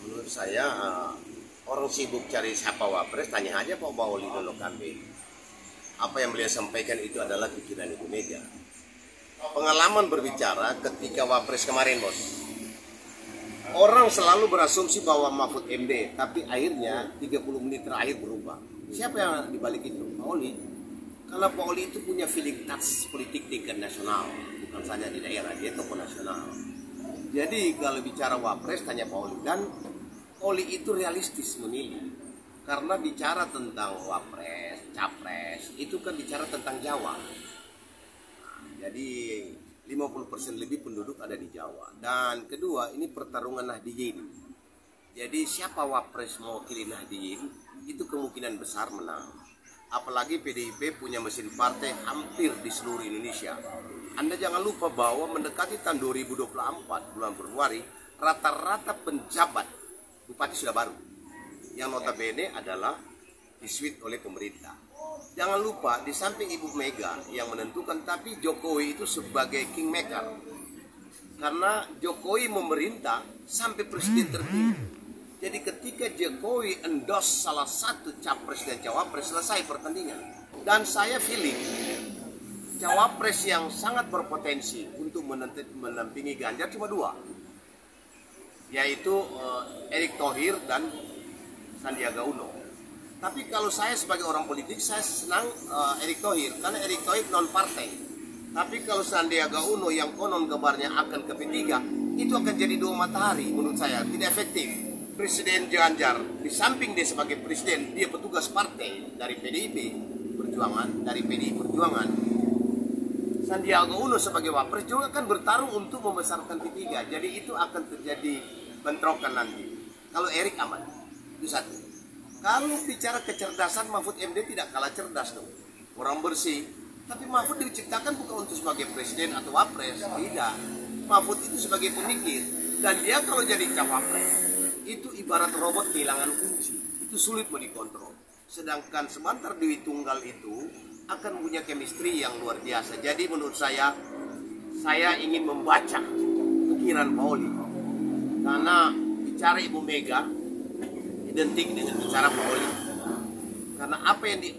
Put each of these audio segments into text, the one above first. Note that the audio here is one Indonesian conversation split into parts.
Menurut saya orang sibuk cari siapa wapres, tanya aja Pak Baoli dulu kami. Apa yang beliau sampaikan itu adalah pikiran Ibu Mega. Pengalaman berbicara ketika wapres kemarin, bos. Orang selalu berasumsi bahwa Mahfud MD, tapi akhirnya 30 menit terakhir berubah. Siapa yang dibalik itu? Pak Oli. Karena Pak Oli itu punya feeling touch politik tingkat nasional, bukan saja di daerah, dia tokoh nasional. Jadi kalau bicara wapres tanya Pak Oli, dan Oli itu realistis memilih. Karena bicara tentang wapres, capres, itu kan bicara tentang Jawa. Jadi 50% lebih penduduk ada di Jawa. Dan kedua, ini pertarungan Nahdliyin. Jadi siapa wapres mewakili Nahdliyin, itu kemungkinan besar menang. Apalagi PDIP punya mesin partai hampir di seluruh Indonesia. Anda jangan lupa bahwa mendekati tahun 2024, bulan Februari, rata-rata penjabat bupati sudah baru. Yang notabene adalah disuit oleh pemerintah. Jangan lupa di samping Ibu Mega yang menentukan, tapi Jokowi itu sebagai kingmaker. Karena Jokowi memerintah sampai presiden terpilih. Jadi ketika Jokowi endorse salah satu capres dan cawapres, selesai pertandingan. Dan saya feeling cawapres yang sangat berpotensi untuk menampingi Ganjar cuma dua, yaitu Erick Thohir dan Sandiaga Uno. Tapi kalau saya sebagai orang politik, saya senang Erick Thohir, karena Erick Thohir non partai. Tapi kalau Sandiaga Uno yang konon kabarnya akan ke P3, itu akan jadi dua matahari menurut saya, tidak efektif. Presiden Ganjar, di samping dia sebagai presiden, dia petugas partai dari PDIP Perjuangan, dari PDI Perjuangan. Sandiaga Uno sebagai wapres juga kan bertarung untuk membesarkan P3. Jadi itu akan terjadi bentrokan nanti. Kalau Erick aman, itu satu. Kalau bicara kecerdasan, Mahfud MD tidak kalah cerdas dong. Orang bersih. Tapi Mahfud diciptakan bukan untuk sebagai presiden atau wapres. Tidak. Mahfud itu sebagai pemikir. Dan dia kalau jadi cawapres, itu ibarat robot kehilangan kunci. Itu sulit mau dikontrol. Sedangkan sebentar Dewi Tunggal itu akan punya chemistry yang luar biasa. Jadi menurut saya ingin membaca pikiran Pak Oli. Karena bicara Ibu Mega identik dengan bicara Pak Oli. Karena apa yang di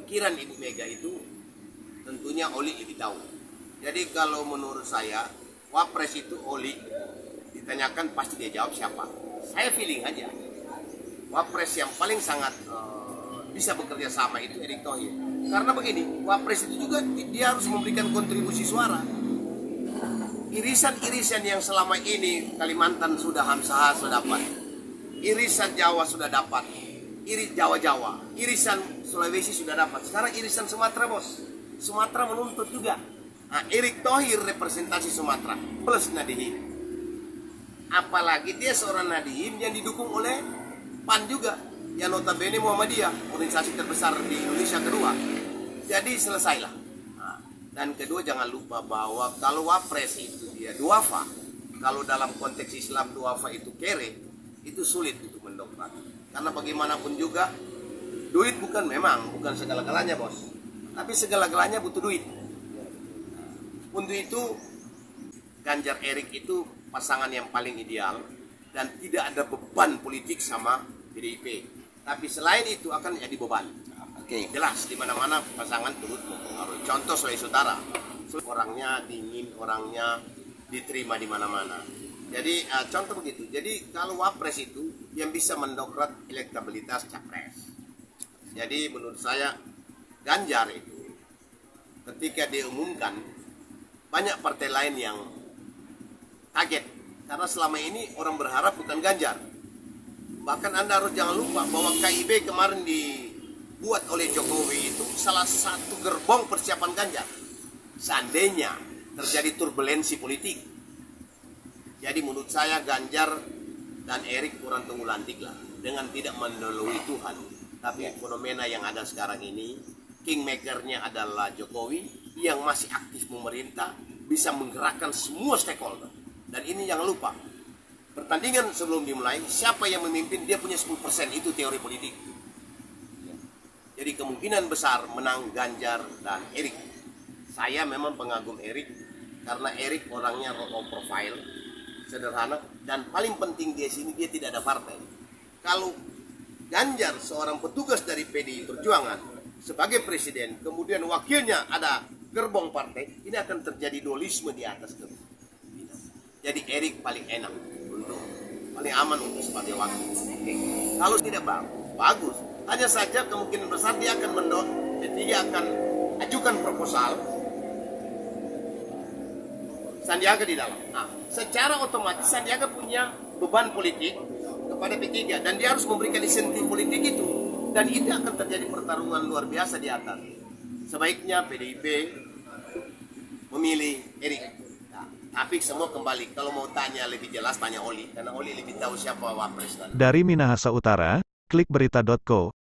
pikiran Ibu Mega itu tentunya Oli lebih tahu. Jadi kalau menurut saya wapres itu Oli, ditanyakan pasti dia jawab siapa. Saya feeling aja wapres yang paling sangat bisa bekerja sama itu Erick Thohir. Karena begini, wapres itu juga dia harus memberikan kontribusi suara. Irisan-irisan yang selama ini Kalimantan sudah Hamzah sudah dapat, irisan Jawa sudah dapat, Jawa-Jawa, irisan Sulawesi sudah dapat. Sekarang irisan Sumatera, bos. Sumatera menuntut juga. Nah, Erick Thohir representasi Sumatera plus Nahdliyin. Apalagi dia seorang Nahdliyin yang didukung oleh PAN juga, yang notabene Muhammadiyah, organisasi terbesar di Indonesia kedua. Jadi selesailah. Nah, dan kedua jangan lupa bahwa kalau wapres itu dia duafa, kalau dalam konteks Islam duafa itu kere, itu sulit untuk mendongkrak. Karena bagaimanapun juga duit bukan segala-galanya, bos. Tapi segala-galanya butuh duit. Untuk itu Ganjar Erick itu pasangan yang paling ideal dan tidak ada beban politik sama PDIP. Tapi selain itu akan jadi beban. Jelas di mana-mana pasangan turut mempengaruhi. Contoh Sulawesi Utara, orangnya dingin, orangnya diterima di mana-mana. Jadi contoh begitu. Jadi kalau wapres itu yang bisa mendongkrak elektabilitas capres. Jadi menurut saya Ganjar itu ketika diumumkan banyak partai lain yang kaget karena selama ini orang berharap bukan Ganjar. Bahkan Anda harus jangan lupa bahwa KIB kemarin dibuat oleh Jokowi itu salah satu gerbong persiapan Ganjar. Seandainya terjadi turbulensi politik. Jadi menurut saya Ganjar dan Erick kurang tunggu lantik lah dengan tidak mendahului Tuhan. Tapi fenomena yang ada sekarang ini, kingmakernya adalah Jokowi yang masih aktif memerintah, bisa menggerakkan semua stakeholder. Dan ini jangan lupa, pertandingan sebelum dimulai, siapa yang memimpin dia punya 10%, itu teori politik. Jadi kemungkinan besar menang Ganjar dan Erick. Saya memang pengagum Erick karena Erick orangnya low profile, sederhana, dan paling penting di sini dia tidak ada partai. Kalau Ganjar seorang petugas dari PDI Perjuangan sebagai presiden, kemudian wakilnya ada gerbong partai, ini akan terjadi dualisme di atas gerbong. Jadi Erik paling enak untuk, paling aman untuk sebagai wakil. Kalau tidak bagus, hanya saja kemungkinan besar dia akan dia akan ajukan proposal Sandiaga di dalam. Nah, secara otomatis Sandiaga punya beban politik kepada P3 dan dia harus memberikan insentif politik itu, dan itu akan terjadi pertarungan luar biasa di atas. Sebaiknya PDIP memilih Erik. Nah, tapi semua kembali, kalau mau tanya lebih jelas tanya Oli, karena Oli lebih tahu siapa wapres. Dari Minahasa Utara, klik berita.co.